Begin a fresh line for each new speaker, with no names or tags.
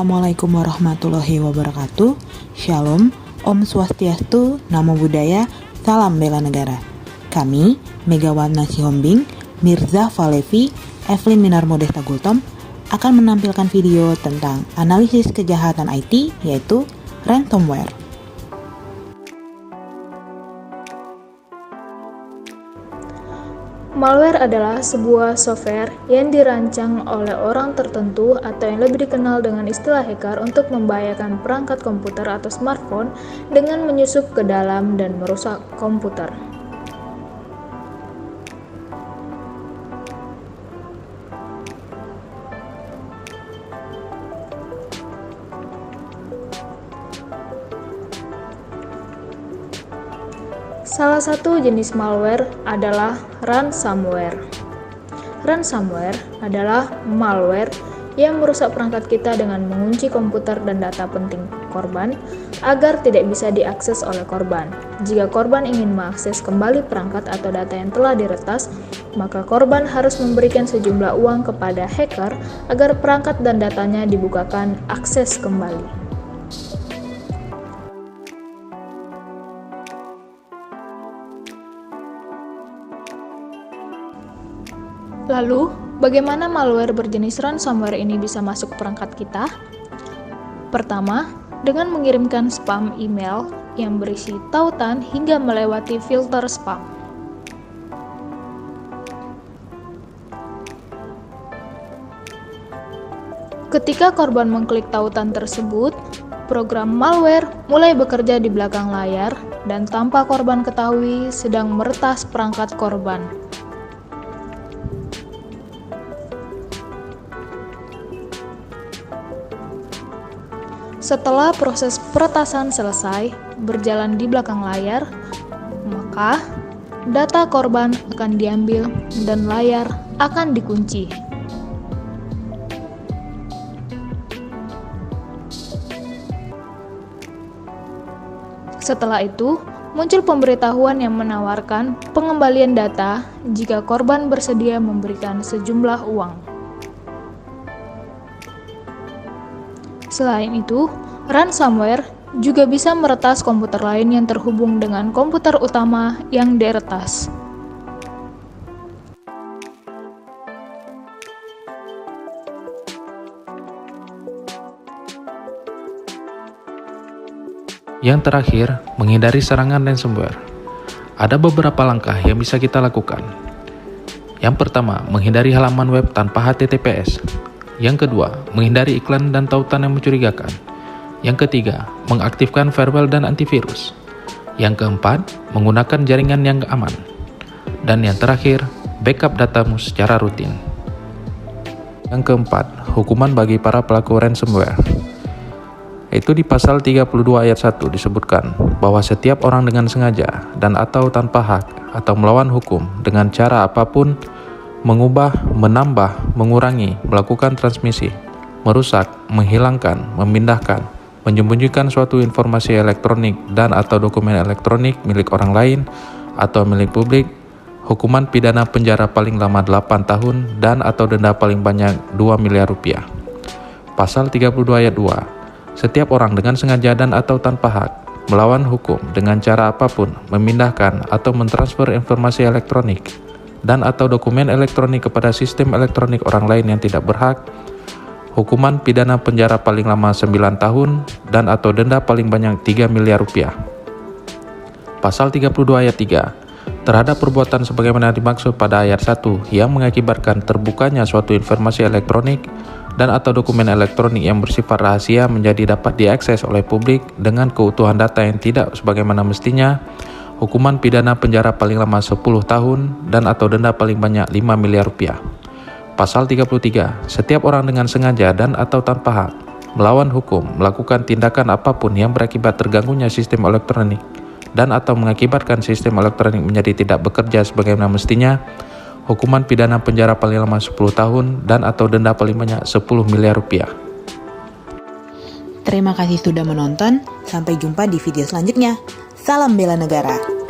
Assalamualaikum warahmatullahi wabarakatuh. Shalom, Om Swastiastu, Namo Buddhaya, Salam Bela Negara. Kami, Megawati Sihombing, Mirza Falevi, Evelyn Minar Modesta Gultom, akan menampilkan video tentang analisis kejahatan IT, yaitu ransomware.
Malware adalah sebuah software yang dirancang oleh orang tertentu atau yang lebih dikenal dengan istilah hacker untuk membahayakan perangkat komputer atau smartphone dengan menyusup ke dalam dan merusak komputer. Salah satu jenis malware adalah ransomware. Ransomware adalah malware yang merusak perangkat kita dengan mengunci komputer dan data penting korban agar tidak bisa diakses oleh korban. Jika korban ingin mengakses kembali perangkat atau data yang telah diretas, maka korban harus memberikan sejumlah uang kepada hacker agar perangkat dan datanya dibukakan akses kembali. Lalu, bagaimana malware berjenis ransomware ini bisa masuk perangkat kita? Pertama, dengan mengirimkan spam email yang berisi tautan hingga melewati filter spam. Ketika korban mengklik tautan tersebut, program malware mulai bekerja di belakang layar dan tanpa korban ketahui sedang meretas perangkat korban. Setelah proses peretasan selesai berjalan di belakang layar, maka data korban akan diambil dan layar akan dikunci. Setelah itu, muncul pemberitahuan yang menawarkan pengembalian data jika korban bersedia memberikan sejumlah uang. Selain itu, ransomware juga bisa meretas komputer lain yang terhubung dengan komputer utama yang diretas.
Yang terakhir, menghindari serangan ransomware. Ada beberapa langkah yang bisa kita lakukan. Yang pertama, menghindari halaman web tanpa HTTPS. Yang kedua, menghindari iklan dan tautan yang mencurigakan. Yang ketiga, mengaktifkan firewall dan antivirus. Yang keempat, menggunakan jaringan yang aman. Dan yang terakhir, backup datamu secara rutin. Yang keempat, hukuman bagi para pelaku ransomware. Itu di pasal 32 ayat 1 disebutkan bahwa setiap orang dengan sengaja dan atau tanpa hak atau melawan hukum dengan cara apapun mengubah, menambah, mengurangi, melakukan transmisi, merusak, menghilangkan, memindahkan, menyembunyikan suatu informasi elektronik dan atau dokumen elektronik milik orang lain atau milik publik, hukuman pidana penjara paling lama 8 tahun dan atau denda paling banyak 2 miliar rupiah. Pasal 32 ayat 2. Setiap orang dengan sengaja dan atau tanpa hak melawan hukum dengan cara apapun memindahkan atau mentransfer informasi elektronik dan atau dokumen elektronik kepada sistem elektronik orang lain yang tidak berhak, hukuman pidana penjara paling lama 9 tahun dan atau denda paling banyak 3 miliar rupiah. Pasal 32 ayat 3. Terhadap perbuatan sebagaimana dimaksud pada ayat 1 yang mengakibatkan terbukanya suatu informasi elektronik dan atau dokumen elektronik yang bersifat rahasia menjadi dapat diakses oleh publik dengan keutuhan data yang tidak sebagaimana mestinya, hukuman pidana penjara paling lama 10 tahun dan atau denda paling banyak 5 miliar rupiah. Pasal 33. Setiap orang dengan sengaja dan atau tanpa hak melawan hukum melakukan tindakan apapun yang berakibat terganggunya sistem elektronik dan atau mengakibatkan sistem elektronik menjadi tidak bekerja sebagaimana mestinya, hukuman pidana penjara paling lama 10 tahun dan atau denda paling banyak 10 miliar rupiah.
Terima kasih sudah menonton. Sampai jumpa di video selanjutnya. Salam bela negara.